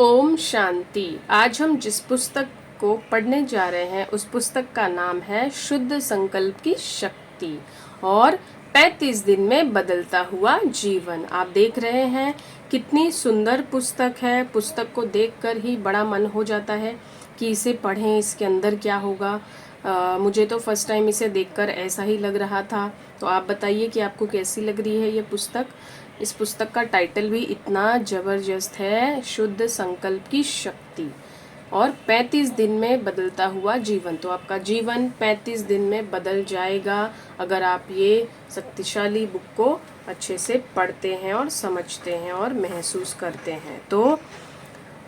ओम शांति। आज हम जिस पुस्तक को पढ़ने जा रहे हैं उस पुस्तक का नाम है शुद्ध संकल्प की शक्ति और 35 दिन में बदलता हुआ जीवन। आप देख रहे हैं कितनी सुंदर पुस्तक है। पुस्तक को देखकर ही बड़ा मन हो जाता है कि इसे पढ़ें, इसके अंदर क्या होगा। मुझे तो फर्स्ट टाइम इसे देखकर ऐसा ही लग रहा था। तो आप बताइए कि आपको कैसी लग रही है ये पुस्तक। इस पुस्तक का टाइटल भी इतना ज़बरदस्त है, शुद्ध संकल्प की शक्ति और 35 दिन में बदलता हुआ जीवन। तो आपका जीवन 35 दिन में बदल जाएगा अगर आप ये शक्तिशाली बुक को अच्छे से पढ़ते हैं और समझते हैं और महसूस करते हैं। तो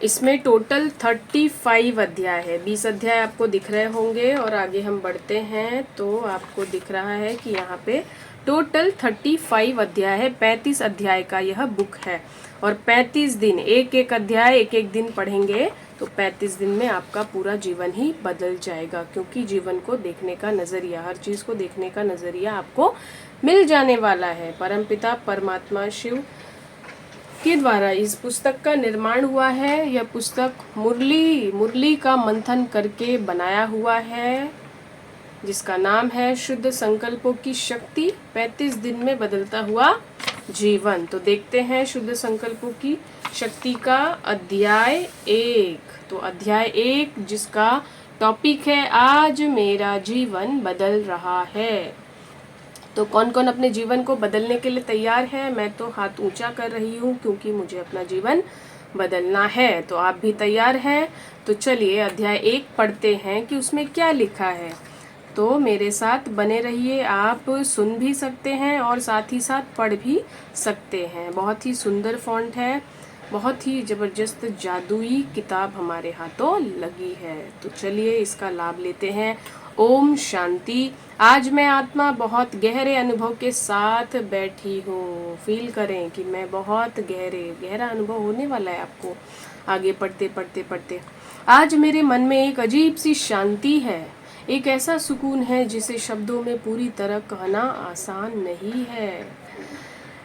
इसमें टोटल 35 अध्याय है। 20 अध्याय आपको दिख रहे होंगे और आगे हम बढ़ते हैं तो आपको दिख रहा है कि यहाँ पे टोटल 35 अध्याय है। 35 अध्याय का यह बुक है और 35 दिन, एक एक अध्याय एक एक दिन पढ़ेंगे तो 35 दिन में आपका पूरा जीवन ही बदल जाएगा। क्योंकि जीवन को देखने का नज़रिया, हर चीज़ को देखने का नज़रिया आपको मिल जाने वाला है। परमपिता परमात्मा शिव के द्वारा इस पुस्तक का निर्माण हुआ है। यह पुस्तक मुरली का मंथन करके बनाया हुआ है जिसका नाम है शुद्ध संकल्पों की शक्ति, 35 दिन में बदलता हुआ जीवन। तो देखते हैं शुद्ध संकल्पों की शक्ति का अध्याय 1। तो अध्याय 1 जिसका टॉपिक है आज मेरा जीवन बदल रहा है। तो कौन कौन अपने जीवन को बदलने के लिए तैयार है? मैं तो हाथ ऊंचा कर रही हूँ क्योंकि मुझे अपना जीवन बदलना है। तो आप भी तैयार हैं? तो चलिए अध्याय 1 पढ़ते हैं कि उसमें क्या लिखा है। तो मेरे साथ बने रहिए, आप सुन भी सकते हैं और साथ ही साथ पढ़ भी सकते हैं। बहुत ही सुंदर फॉन्ट है, बहुत ही ज़बरदस्त जादुई किताब हमारे हाथों लगी है। तो चलिए इसका लाभ लेते हैं। ओम शांति। आज मैं आत्मा बहुत गहरे अनुभव के साथ बैठी हूँ। फील करें कि मैं बहुत गहरा अनुभव होने वाला है आपको आगे पढ़ते पढ़ते पढ़ते। आज मेरे मन में एक अजीब सी शांति है, एक ऐसा सुकून है जिसे शब्दों में पूरी तरह कहना आसान नहीं है।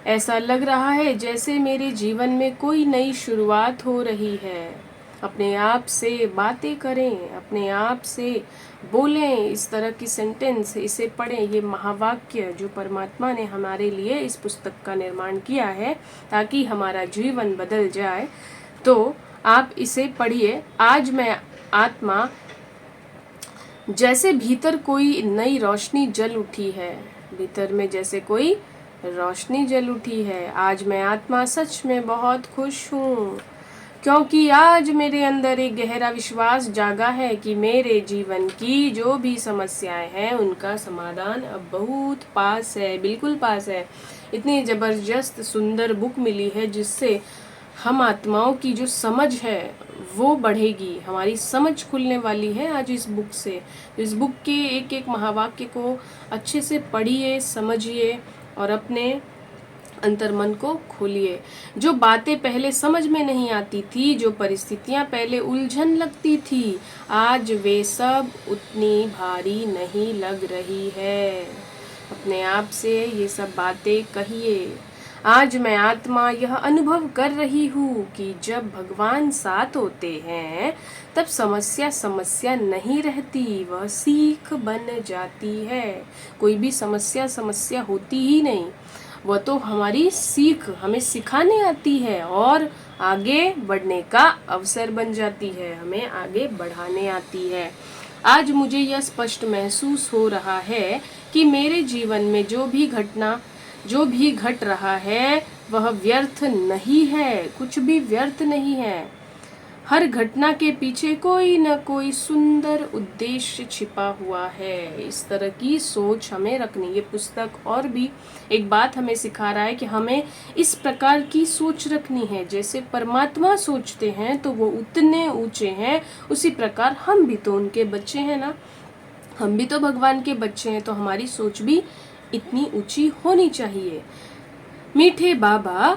ऐसा लग रहा है जैसे मेरे जीवन में कोई नई शुरुआत हो रही है। अपने आप से बातें करें, अपने आप से बोलें, इस तरह की सेंटेंस, इसे पढ़ें। ये महावाक्य जो परमात्मा ने हमारे लिए इस पुस्तक का निर्माण किया है ताकि हमारा जीवन बदल जाए। तो आप इसे पढ़िए। आज मैं आत्मा, जैसे भीतर कोई नई रोशनी जल उठी है, भीतर में जैसे कोई रोशनी जल उठी है। आज मैं आत्मा सच में बहुत खुश हूँ क्योंकि आज मेरे अंदर एक गहरा विश्वास जागा है कि मेरे जीवन की जो भी समस्याएं हैं उनका समाधान अब बहुत पास है, बिल्कुल पास है। इतनी ज़बरदस्त सुंदर बुक मिली है जिससे हम आत्माओं की जो समझ है वो बढ़ेगी, हमारी समझ खुलने वाली है आज इस बुक से। इस बुक के एक एक महावाक्य को अच्छे से पढ़िए, समझिए और अपने अंतर्मन को खोलिए। जो बातें पहले समझ में नहीं आती थी, जो परिस्थितियां पहले उलझन लगती थी, आज वे सब उतनी भारी नहीं लग रही है। अपने आप से ये सब बातें कहिए। आज मैं आत्मा यह अनुभव कर रही हूँ कि जब भगवान साथ होते हैं तब समस्या नहीं रहती, वह सीख बन जाती है। कोई भी समस्या होती ही नहीं, वह तो हमारी सीख, हमें सिखाने आती है और आगे बढ़ने का अवसर बन जाती है, हमें आगे बढ़ाने आती है। आज मुझे यह स्पष्ट महसूस हो रहा है कि मेरे जीवन में जो भी घट रहा है वह व्यर्थ नहीं है, कुछ भी व्यर्थ नहीं है। हर घटना के पीछे कोई न कोई सुंदर उद्देश्य छिपा हुआ है। इस तरह की सोच हमें रखनी। ये पुस्तक और भी एक बात हमें सिखा रहा है कि हमें इस प्रकार की सोच रखनी है। जैसे परमात्मा सोचते हैं तो वो उतने ऊंचे हैं, उसी प्रकार हम भी तो उनके बच्चे हैं ना, हम भी तो भगवान के बच्चे हैं। तो हमारी सोच भी इतनी ऊंची होनी चाहिए। मीठे बाबा,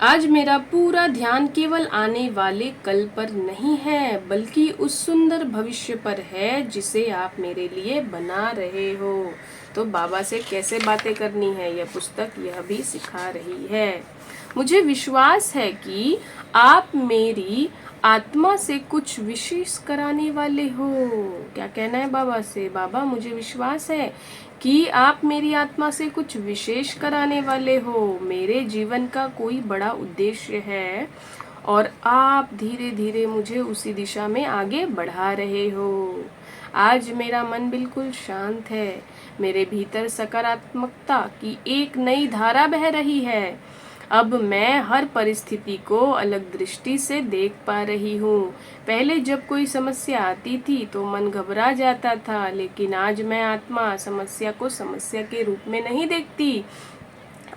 आज मेरा पूरा ध्यान केवल आने वाले कल पर नहीं है बल्कि उस सुंदर भविष्य पर है जिसे आप मेरे लिए बना रहे हो। तो बाबा से कैसे बातें करनी है यह पुस्तक यह भी सिखा रही है। मुझे विश्वास है कि आप मेरी आत्मा से कुछ विशेष कराने वाले हो। क्या कहना है बाबा से? बाबा मुझे विश्वास है कि आप मेरी आत्मा से कुछ विशेष कराने वाले हो। मेरे जीवन का कोई बड़ा उद्देश्य है और आप धीरे धीरे मुझे उसी दिशा में आगे बढ़ा रहे हो। आज मेरा मन बिल्कुल शांत है। मेरे भीतर सकारात्मकता की एक नई धारा बह रही है। अब मैं हर परिस्थिति को अलग दृष्टि से देख पा रही हूँ। पहले जब कोई समस्या आती थी तो मन घबरा जाता था, लेकिन आज मैं आत्मा समस्या को समस्या के रूप में नहीं देखती।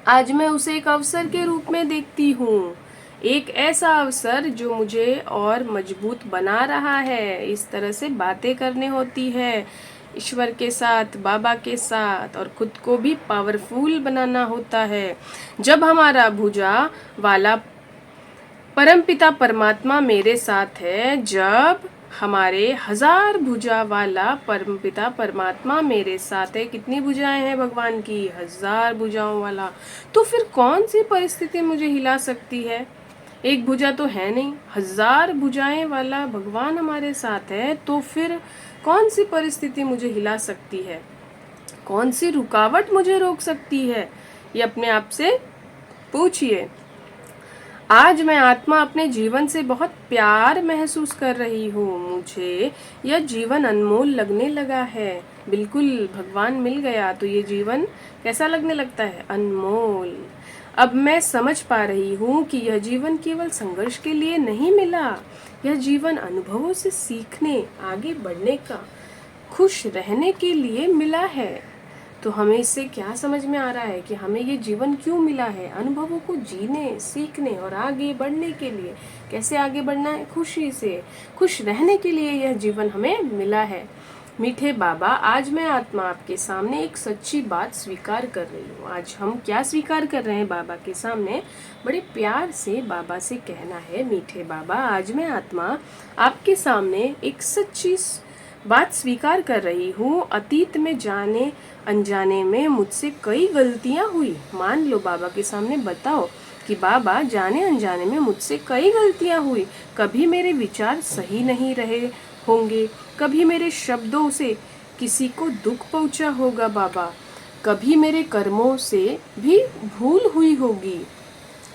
आज मैं उसे एक अवसर के रूप में देखती हूँ। एक ऐसा अवसर जो मुझे और मजबूत बना रहा है। इस तरह से बातें करने होती है ईश्वर के साथ, बाबा के साथ, और खुद को भी पावरफुल बनाना होता है। जब हमारा भुजा वाला परमपिता परमात्मा मेरे साथ है, जब हमारे 1000 भुजा वाला परमपिता परमात्मा मेरे साथ है। कितनी भुजाएं हैं भगवान की? 1000 भुजाओं वाला। तो फिर कौन सी परिस्थिति मुझे हिला सकती है? एक भुजा तो है नहीं, 1000 भुजाएं वाला भगवान हमारे साथ है, तो फिर कौन सी परिस्थिति मुझे हिला सकती है? कौन सी रुकावट मुझे रोक सकती है? ये अपने आप से पूछिए। आज मैं आत्मा अपने जीवन से बहुत प्यार महसूस कर रही हूँ। मुझे यह जीवन अनमोल लगने लगा है। बिल्कुल भगवान मिल गया तो ये जीवन कैसा लगने लगता है? अनमोल। अब मैं समझ पा रही हूँ कि यह जीवन केवल संघर्ष के लिए नहीं मिला। यह जीवन अनुभवों से सीखने, आगे बढ़ने का, खुश रहने के लिए मिला है। तो हमें इससे क्या समझ में आ रहा है कि हमें ये जीवन क्यों मिला है? अनुभवों को जीने, सीखने और आगे बढ़ने के लिए। कैसे आगे बढ़ना है? खुशी से। खुश रहने के लिए यह जीवन हमें मिला है। मीठे बाबा, आज मैं आत्मा आपके सामने एक सच्ची बात स्वीकार कर रही हूँ। आज हम क्या स्वीकार कर रहे हैं बाबा के सामने? बड़े प्यार से बाबा से कहना है, मीठे बाबा, आज मैं आत्मा आपके सामने एक सच्ची बात स्वीकार कर रही हूँ। अतीत में जाने अनजाने में मुझसे कई गलतियाँ हुई। मान लो बाबा के सामने बताओ कि बाबा, जाने अनजाने में मुझसे कई गलतियाँ हुई। कभी मेरे विचार सही नहीं रहे होंगे, कभी मेरे शब्दों से किसी को दुख पहुँचा होगा बाबा, कभी मेरे कर्मों से भी भूल हुई होगी।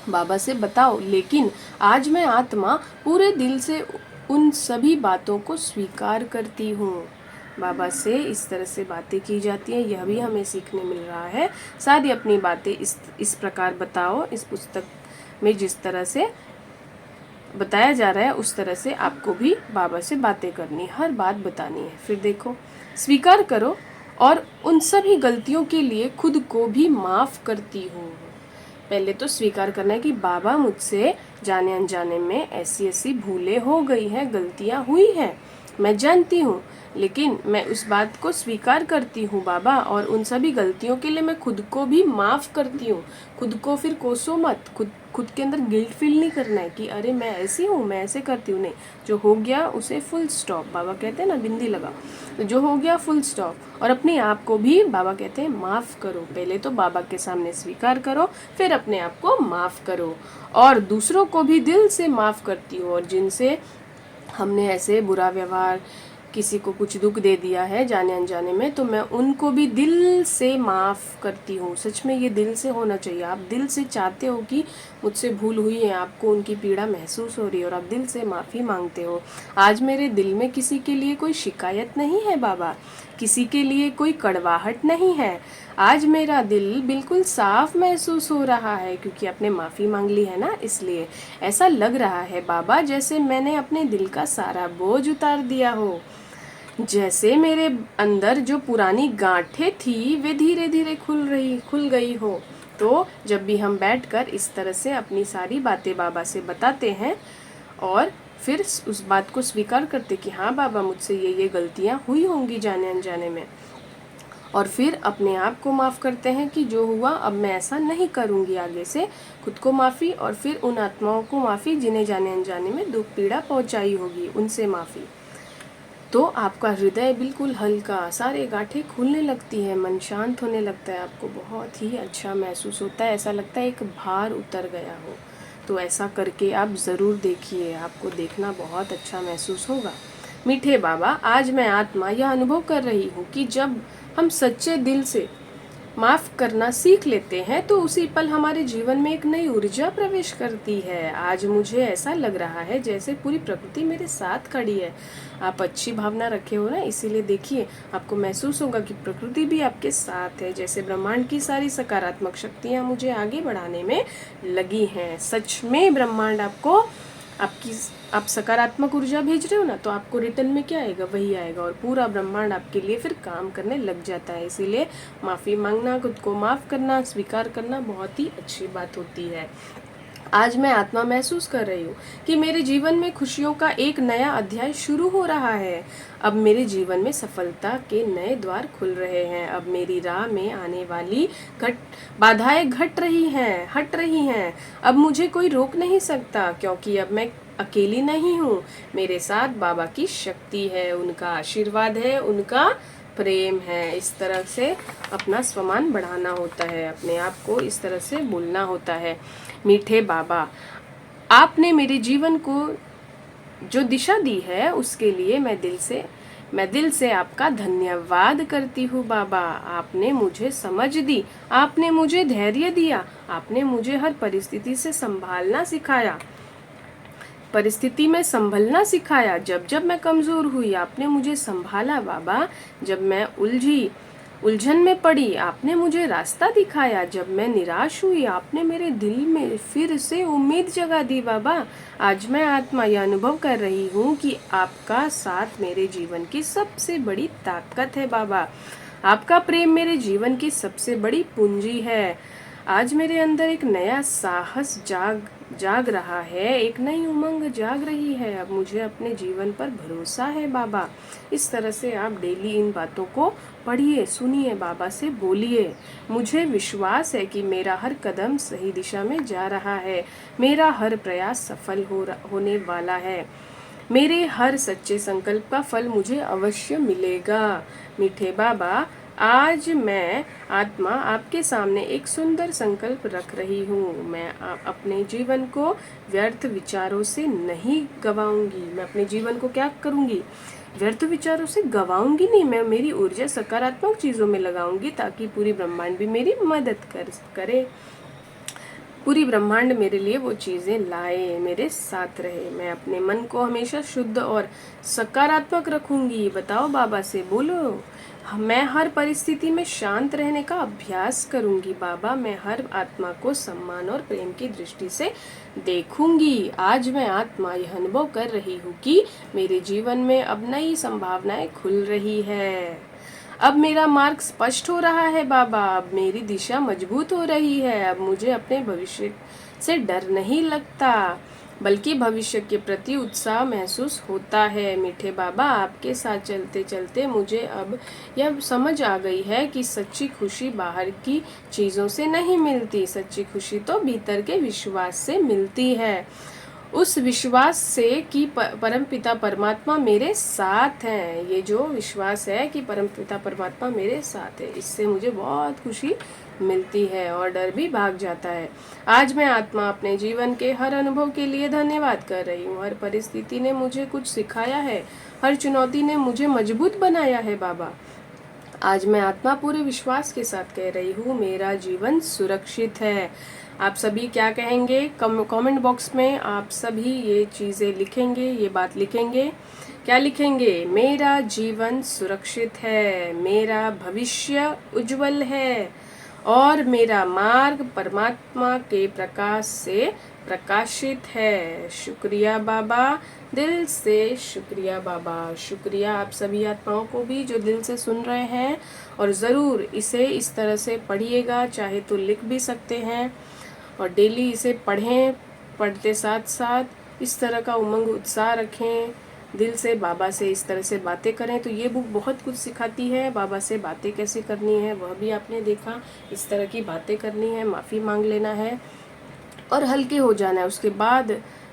बाबा से बताओ, लेकिन आज मैं आत्मा पूरे दिल से उन सभी बातों को स्वीकार करती हूँ। बाबा से इस तरह से बातें की जाती हैं, यह भी हमें सीखने मिल रहा है। साथ ही अपनी बातें इस प्रकार बताओ। इस पुस्तक में जिस तरह से बताया जा रहा है उस तरह से आपको भी बाबा से बातें करनी, हर बात बतानी है। फिर देखो, स्वीकार करो और उन सभी गलतियों के लिए खुद को भी माफ़ करती हूँ। पहले तो स्वीकार करना है कि बाबा, मुझसे जाने अनजाने में ऐसी ऐसी भूलें हो गई हैं, गलतियाँ हुई हैं, मैं जानती हूँ, लेकिन मैं उस बात को स्वीकार करती हूँ बाबा, और उन सभी गलतियों के लिए मैं खुद को भी माफ़ करती हूँ। खुद को फिर कोसो मत। खुद के अंदर गिल्ट फील नहीं करना है कि अरे मैं ऐसी हूँ, मैं ऐसे करती हूँ। नहीं, जो हो गया उसे फुल स्टॉप। बाबा कहते हैं ना, बिंदी लगा, तो जो हो गया फुल स्टॉप। और अपने आप को भी बाबा कहते हैं माफ़ करो। पहले तो बाबा के सामने स्वीकार करो, फिर अपने आप को माफ़ करो, और दूसरों को भी दिल से माफ़ करती हो। और जिनसे हमने ऐसे बुरा व्यवहार, किसी को कुछ दुख दे दिया है जाने अनजाने में, तो मैं उनको भी दिल से माफ़ करती हूँ। सच में ये दिल से होना चाहिए। आप दिल से चाहते हो कि मुझसे भूल हुई है, आपको उनकी पीड़ा महसूस हो रही है और आप दिल से माफ़ी मांगते हो। आज मेरे दिल में किसी के लिए कोई शिकायत नहीं है बाबा, किसी के लिए कोई कड़वाहट नहीं है। आज मेरा दिल बिल्कुल साफ महसूस हो रहा है, क्योंकि आपने माफ़ी मांग ली है ना, इसलिए ऐसा लग रहा है बाबा जैसे मैंने अपने दिल का सारा बोझ उतार दिया हो। जैसे मेरे अंदर जो पुरानी गांठें थी वे धीरे धीरे खुल गई हो। तो जब भी हम बैठकर इस तरह से अपनी सारी बातें बाबा से बताते हैं और फिर उस बात को स्वीकार करते कि हाँ बाबा, मुझसे ये गलतियाँ हुई होंगी जाने अनजाने में, और फिर अपने आप को माफ़ करते हैं कि जो हुआ अब मैं ऐसा नहीं करूँगी आगे से। खुद को माफ़ी, और फिर उन आत्माओं को माफ़ी जिन्हें जाने अनजाने में दुख पीड़ा पहुँचाई होगी, उनसे माफ़ी। तो आपका हृदय बिल्कुल हल्का, सारे गांठें खुलने लगती है, मन शांत होने लगता है, आपको बहुत ही अच्छा महसूस होता है। ऐसा लगता है एक भार उतर गया हो। तो ऐसा करके आप ज़रूर देखिए, आपको देखना बहुत अच्छा महसूस होगा। मीठे बाबा, आज मैं आत्मा यह अनुभव कर रही हूँ कि जब हम सच्चे दिल से माफ करना सीख लेते हैं तो उसी पल हमारे जीवन में एक नई ऊर्जा प्रवेश करती है। आज मुझे ऐसा लग रहा है जैसे पूरी प्रकृति मेरे साथ खड़ी है। आप अच्छी भावना रखे हो ना, इसीलिए देखिए आपको महसूस होगा कि प्रकृति भी आपके साथ है। जैसे ब्रह्मांड की सारी सकारात्मक शक्तियाँ मुझे आगे बढ़ाने में लगी हैं। सच में ब्रह्मांड आपको आप सकारात्मक ऊर्जा भेज रहे हो ना, तो आपको रिटर्न में क्या आएगा, वही आएगा, और पूरा ब्रह्मांड आपके लिए फिर काम करने लग जाता है। इसीलिए माफ़ी मांगना, खुद को माफ़ करना, स्वीकार करना बहुत ही अच्छी बात होती है। आज मैं आत्मा महसूस कर रही हूँ कि मेरे जीवन में खुशियों का एक नया अध्याय शुरू हो रहा है। अब मेरे जीवन में सफलता के नए द्वार खुल रहे हैं। अब मेरी राह में आने वाली बाधाएं हट रही हैं। अब मुझे कोई रोक नहीं सकता, क्योंकि अब मैं अकेली नहीं हूँ। मेरे साथ बाबा की शक्ति है, उनका आशीर्वाद है, उनका प्रेम है। इस तरह से अपना स्वमान बढ़ाना होता है, अपने आप को इस तरह से बोलना होता है। मीठे बाबा, आपने मेरे जीवन को जो दिशा दी है उसके लिए मैं दिल से आपका धन्यवाद करती हूँ बाबा। आपने मुझे समझ दी, आपने मुझे धैर्य दिया, आपने मुझे हर परिस्थिति से परिस्थिति में संभलना सिखाया। जब जब मैं कमज़ोर हुई आपने मुझे संभाला बाबा। जब मैं उलझन में पड़ी आपने मुझे रास्ता दिखाया। जब मैं निराश हुई आपने मेरे दिल में फिर से उम्मीद जगा दी बाबा। आज मैं आत्मा यह अनुभव कर रही हूँ कि आपका साथ मेरे जीवन की सबसे बड़ी ताकत है बाबा। आपका प्रेम मेरे जीवन की सबसे बड़ी पूंजी है। आज मेरे अंदर एक नया साहस जाग रहा है, एक नई उमंग जाग रही है। अब मुझे अपने जीवन पर भरोसा है बाबा। इस तरह से आप डेली इन बातों को पढ़िए, सुनिए, बाबा से बोलिए। मुझे विश्वास है कि मेरा हर कदम सही दिशा में जा रहा है, मेरा हर प्रयास सफल होने वाला है, मेरे हर सच्चे संकल्प का फल मुझे अवश्य मिलेगा। मीठे बाबा, आज मैं आत्मा आपके सामने एक सुंदर संकल्प रख रही हूँ। मैं अपने जीवन को व्यर्थ विचारों से नहीं गवाऊंगी। मैं अपने जीवन को क्या करूँगी, व्यर्थ विचारों से गवाऊंगी नहीं। मैं मेरी ऊर्जा सकारात्मक चीज़ों में लगाऊंगी ताकि पूरी ब्रह्मांड भी मेरी मदद करे। पूरी ब्रह्मांड मेरे लिए वो चीज़ें लाए, मेरे साथ रहे। मैं अपने मन को हमेशा शुद्ध और सकारात्मक रखूंगी। बताओ बाबा से, बोलो। मैं हर परिस्थिति में शांत रहने का अभ्यास करूंगी बाबा। मैं हर आत्मा को सम्मान और प्रेम की दृष्टि से देखूंगी। आज मैं आत्मा यह अनुभव कर रही हूँ कि मेरे जीवन में अब नई संभावनाएं खुल रही है। अब मेरा मार्ग स्पष्ट हो रहा है बाबा। अब मेरी दिशा मजबूत हो रही है। अब मुझे अपने भविष्य से डर नहीं लगता, बल्कि भविष्य के प्रति उत्साह महसूस होता है। मीठे बाबा, आपके साथ चलते चलते मुझे अब यह समझ आ गई है कि सच्ची खुशी बाहर की चीज़ों से नहीं मिलती। सच्ची खुशी तो भीतर के विश्वास से मिलती है। उस विश्वास से कि परमपिता परमात्मा मेरे साथ हैं। ये जो विश्वास है कि परमपिता परमात्मा मेरे साथ है, इससे मुझे बहुत खुशी मिलती है और डर भी भाग जाता है। आज मैं आत्मा अपने जीवन के हर अनुभव के लिए धन्यवाद कर रही हूँ। हर परिस्थिति ने मुझे कुछ सिखाया है, हर चुनौती ने मुझे मजबूत बनाया है बाबा। आज मैं आत्मा पूरे विश्वास के साथ कह रही हूँ, मेरा जीवन सुरक्षित है। आप सभी क्या कहेंगे कमेंट बॉक्स में? आप सभी ये चीज़ें लिखेंगे, ये बात लिखेंगे। क्या लिखेंगे? मेरा जीवन सुरक्षित है, मेरा भविष्य उज्जवल है और मेरा मार्ग परमात्मा के प्रकाश से प्रकाशित है। शुक्रिया बाबा, दिल से शुक्रिया बाबा। शुक्रिया आप सभी आत्माओं को भी जो दिल से सुन रहे हैं, और ज़रूर इसे इस तरह से पढ़िएगा, चाहे तो लिख भी सकते हैं और डेली इसे पढ़ें। पढ़ते साथ साथ इस तरह का उमंग उत्साह रखें, दिल से बाबा से इस तरह से बातें करें। तो ये बुक बहुत कुछ सिखाती है। बाबा से बातें कैसे करनी है वह भी आपने देखा। इस तरह की बातें करनी है, माफ़ी मांग लेना है और हल्के हो जाना है। उसके बाद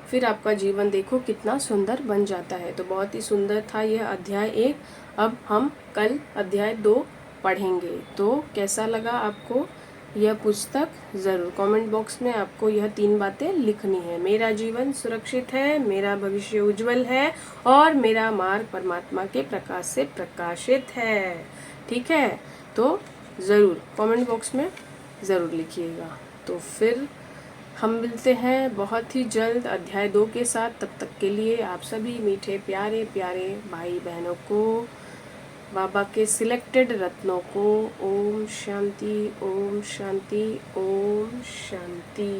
फिर आपका जीवन देखो कितना सुंदर बन जाता है। तो बहुत ही सुंदर था यह अध्याय 1। अब हम कल अध्याय 2 पढ़ेंगे। तो कैसा लगा आपको? यह पुस्तक ज़रूर कमेंट बॉक्स में आपको यह 3 बातें लिखनी है। मेरा जीवन सुरक्षित है, मेरा भविष्य उज्जवल है और मेरा मार्ग परमात्मा के प्रकाश से प्रकाशित है। ठीक है, तो ज़रूर कमेंट बॉक्स में ज़रूर लिखिएगा। तो फिर हम मिलते हैं बहुत ही जल्द अध्याय 2 के साथ। तब तक के लिए आप सभी मीठे प्यारे प्यारे भाई बहनों को, बाबा के सिलेक्टेड रत्नों को ओम शांति, ओम शांति, ओम शांति।